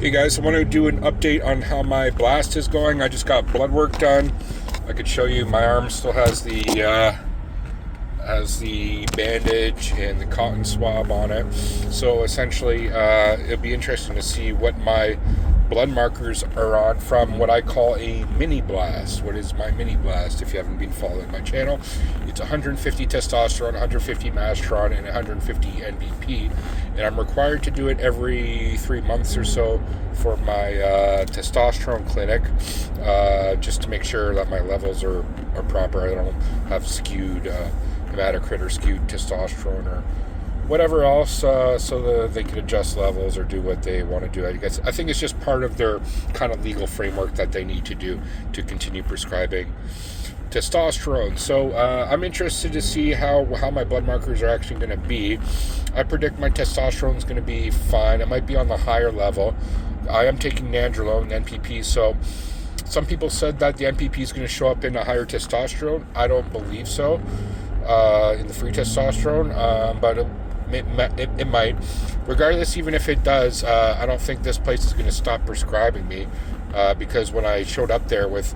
Hey guys, I want to do an update on how my blast is going. I just got blood work done. I could show you my arm still has the bandage and the cotton swab on it. So essentially, it'll be interesting to see what my blood markers are on from what I call a mini blast. What is my mini blast? If you haven't been following my channel, it's 150 testosterone, 150 mastron, and 150 NBP. And I'm required to do it every 3 months or so for my testosterone clinic, just to make sure that my levels are proper. I don't have skewed hematocrit or skewed testosterone or whatever else, so that they can adjust levels or do what they want to do. I think it's just part of their kind of legal framework that they need to do to continue prescribing testosterone. So I'm interested to see how my blood markers are actually going to be. I predict my testosterone is going to be fine. It might be on the higher level. I am taking nandrolone, NPP, so some people said that the NPP is going to show up in a higher testosterone. I don't believe so in the free testosterone, but it might. Regardless, even if it does, I don't think this place is going to stop prescribing me, because when I showed up there with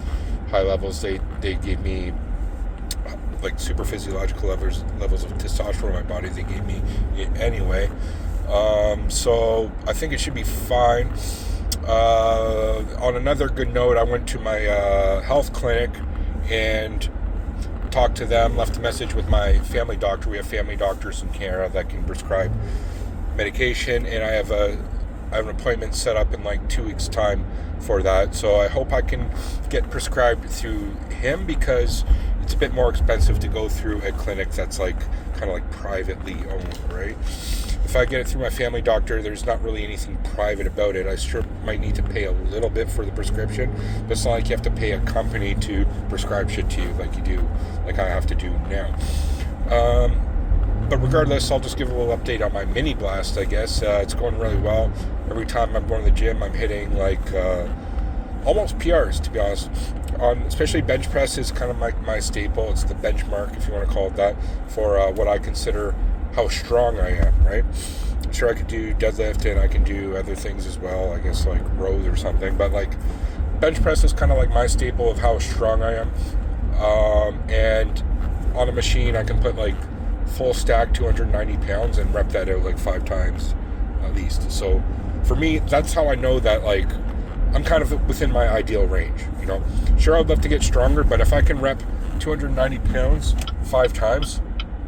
high levels, they gave me like super physiological levels of testosterone in my body. They gave me it anyway, so I think it should be fine. On another good note, I went to my health clinic and talked to them, left a message with my family doctor. We have family doctors in Canada that can prescribe medication, and I have an appointment set up in like 2 weeks' time for that. So I hope I can get prescribed through him, because it's a bit more expensive to go through a clinic that's like kind of like privately owned, right? If I get it through my family doctor, there's not really anything private about it. I sure might need to pay a little bit for the prescription, but it's not like you have to pay a company to prescribe shit to you like you do, like I have to do now. But regardless, I'll just give a little update on my mini blast, I guess. It's going really well. Every time I'm going to the gym, I'm hitting like almost PRs, to be honest. Especially bench press is kind of my staple. It's the benchmark, if you want to call it that, for what I consider how strong I am, right? Sure, I could do deadlift and I can do other things as well, I guess like rows or something, but like bench press is kind of like my staple of how strong I am. And on a machine, I can put like full stack 290 pounds and rep that out like 5 times at least. So for me, that's how I know that like I'm kind of within my ideal range, you know. Sure, I'd love to get stronger, but if I can rep 290 pounds 5 times,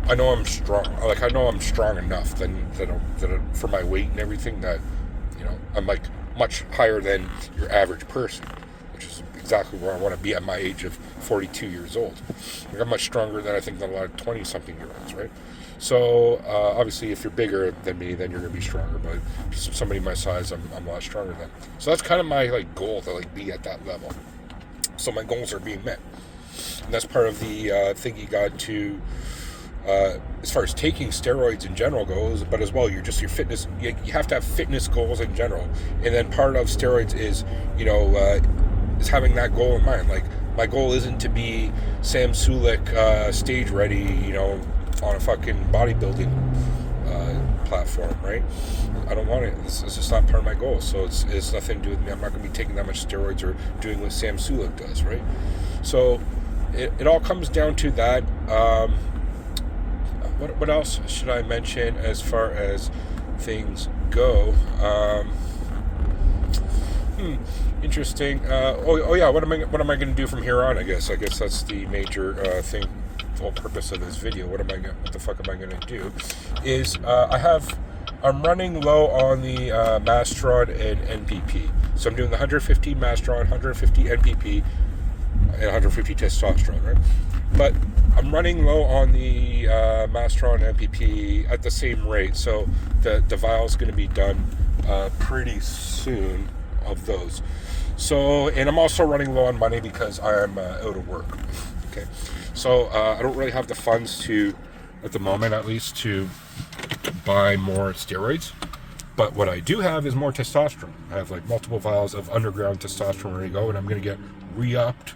I know I'm strong. Like, I know I'm strong enough that for my weight and everything, that, you know, I'm like much higher than your average person, which is exactly where I want to be at my age of 42 years old. Like, I'm much stronger than I think than a lot of 20-something-year-olds, right? So, obviously, if you're bigger than me, then you're going to be stronger. But somebody my size, I'm a lot stronger than. So that's kind of my like goal, to like be at that level. So my goals are being met, and that's part of the thing you got to. As far as taking steroids in general goes, but as well, your fitness, you have to have fitness goals in general. And then part of steroids is, you know, is having that goal in mind. Like, my goal isn't to be Sam Sulek stage ready, you know, on a fucking bodybuilding platform, right? I don't want it. It's just not part of my goal. So it's nothing to do with me. I'm not going to be taking that much steroids or doing what Sam Sulek does, right? So it all comes down to that. What else should I mention as far as things go? Interesting. Oh yeah. What am I going to do from here on? I guess that's the major thing. Whole purpose of this video. What the fuck am I going to do? Is I'm running low on the mastron and NPP. So I'm doing the 150 mastron, 150 NPP, and 150 testosterone, right? But I'm running low on the mastron NPP at the same rate, so the vial is going to be done pretty soon of those. So, and I'm also running low on money because I'm out of work. Okay, so I don't really have the funds to, at the moment at least, to buy more steroids. But what I do have is more testosterone. I have like multiple vials of underground testosterone ready to go, and I'm going to get re-upped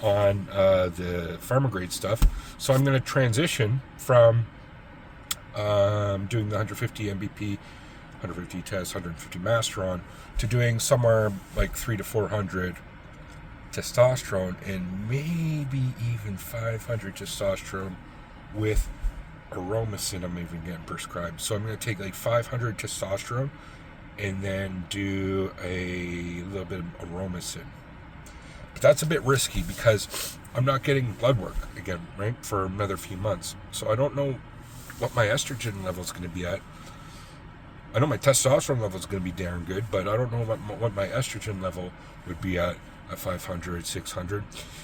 on the pharma grade stuff. So I'm going to transition from doing the 150 MBP 150 test, 150 masteron, to doing somewhere like 300 to 400 testosterone and maybe even 500 testosterone with Aromasin. I'm even getting prescribed. So I'm going to take like 500 testosterone and then do a little bit of Aromasin. But that's a bit risky because I'm not getting blood work again, right, for another few months. So I don't know what my estrogen level is going to be at. I know my testosterone level is going to be darn good, but I don't know what my estrogen level would be at 500, 600.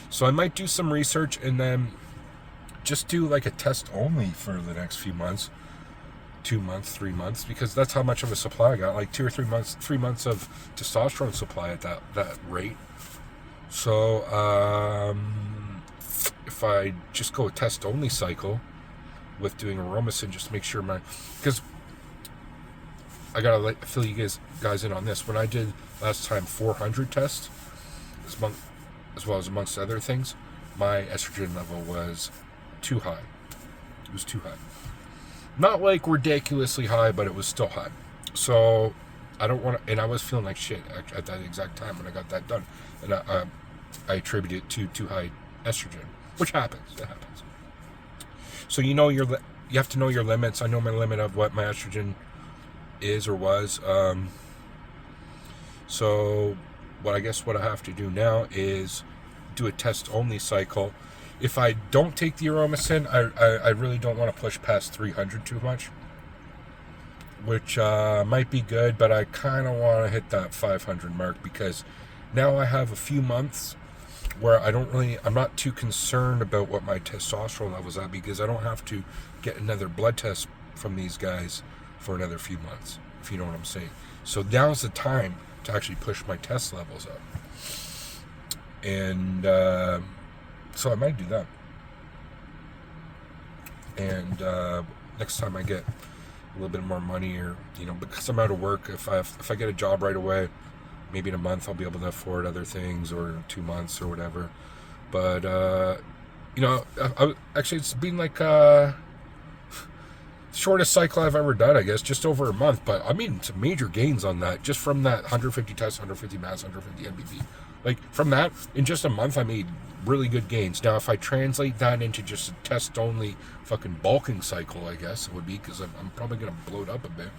So I might do some research and then just do like a test only for the next few months, 2 months, 3 months, because that's how much of a supply I got, like 2 or 3 months, 3 months of testosterone supply at that rate. So if I just go a test only cycle with doing Aromasin, just make sure because I gotta fill you guys in on this. When I did last time 400 tests, as well as amongst other things, my estrogen level was too high. It was too high. Not like ridiculously high, but it was still high. So I don't want to, and I was feeling like shit at that exact time when I got that done. And I attribute it to too high estrogen, which happens. It happens. So you have to know your limits. I know my limit of what my estrogen is or was. So what I have to do now is do a test only cycle. If I don't take the Aromasin, I really don't want to push past 300 too much, which might be good, but I kind of want to hit that 500 mark because now I have a few months where I'm not too concerned about what my testosterone levels are because I don't have to get another blood test from these guys for another few months, if you know what I'm saying. So now's the time to actually push my test levels up. And so I might do that. And next time I get a little bit more money, or because I'm out of work, if I get a job right away, maybe in a month I'll be able to afford other things, or 2 months or whatever. But actually it's been like shortest cycle I've ever done, I guess, just over a month. But I mean some major gains on that, just from that 150 tests, 150 mass, 150 NBP. Like from that, in just a month I made really good gains. Now if I translate that into just a test only fucking bulking cycle, I guess it would be, because I'm probably going to blow it up a bit,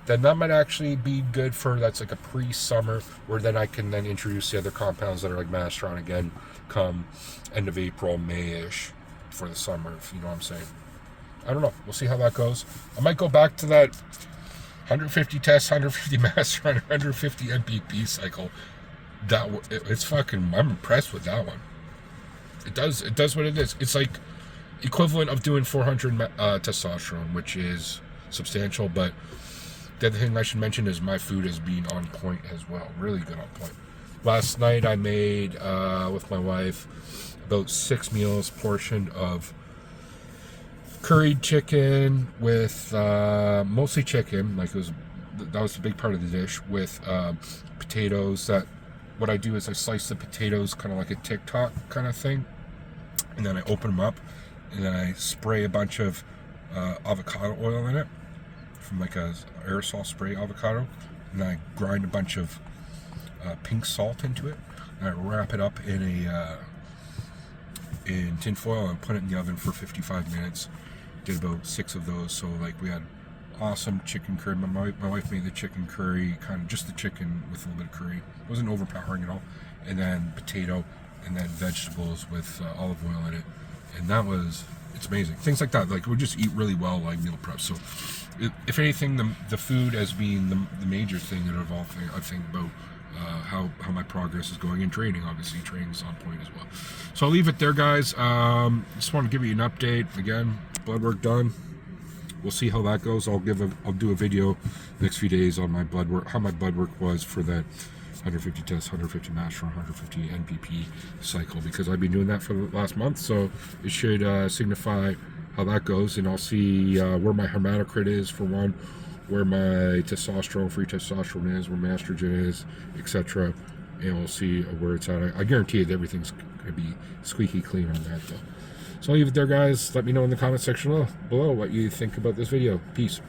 then that might actually be good for, that's like a pre-summer, where then I can then introduce the other compounds that are like Masteron again come end of April, May-ish for the summer, if you know what I'm saying. I don't know. We'll see how that goes. I might go back to that 150 tests, 150 Masteron, 150 NPP cycle. It's fucking, I'm impressed with that one. It does what it is. It's like equivalent of doing 400 testosterone, which is substantial. But the other thing I should mention is my food has been on point as well. Really good on point. Last night I made, with my wife, about 6 meals portion of curried chicken with mostly chicken. Like that was a big part of the dish, with potatoes. That what I do is I slice the potatoes kind of like a TikTok kind of thing, and then I open them up, and then I spray a bunch of avocado oil in it, from like a aerosol spray avocado, and then I grind a bunch of pink salt into it, and I wrap it up in tin foil and put it in the oven for 55 minutes. Did about 6 of those, so like we had awesome chicken curry. My wife made the chicken curry, kind of just the chicken with a little bit of curry. It wasn't overpowering at all. And then potato, and then vegetables with olive oil in it. And it's amazing. Things like that, like we just eat really well, like meal prep. So if anything, the food as being the major thing that I think about how my progress is going in training. Obviously training's on point as well. So I'll leave it there, guys. Just want to give you an update. Again, blood work done. We'll see how that goes. I'll do a video next few days on my blood work, how my blood work was for that 150 tests, 150 master, 150 NPP cycle, because I've been doing that for the last month. So it should signify how that goes, and I'll see where my hematocrit is for one, where my free testosterone is, where my estrogen is, etc. And we'll see where it's at. I guarantee you that everything's going to be squeaky clean on that, though. So I'll leave it there, guys. Let me know in the comment section below what you think about this video. Peace.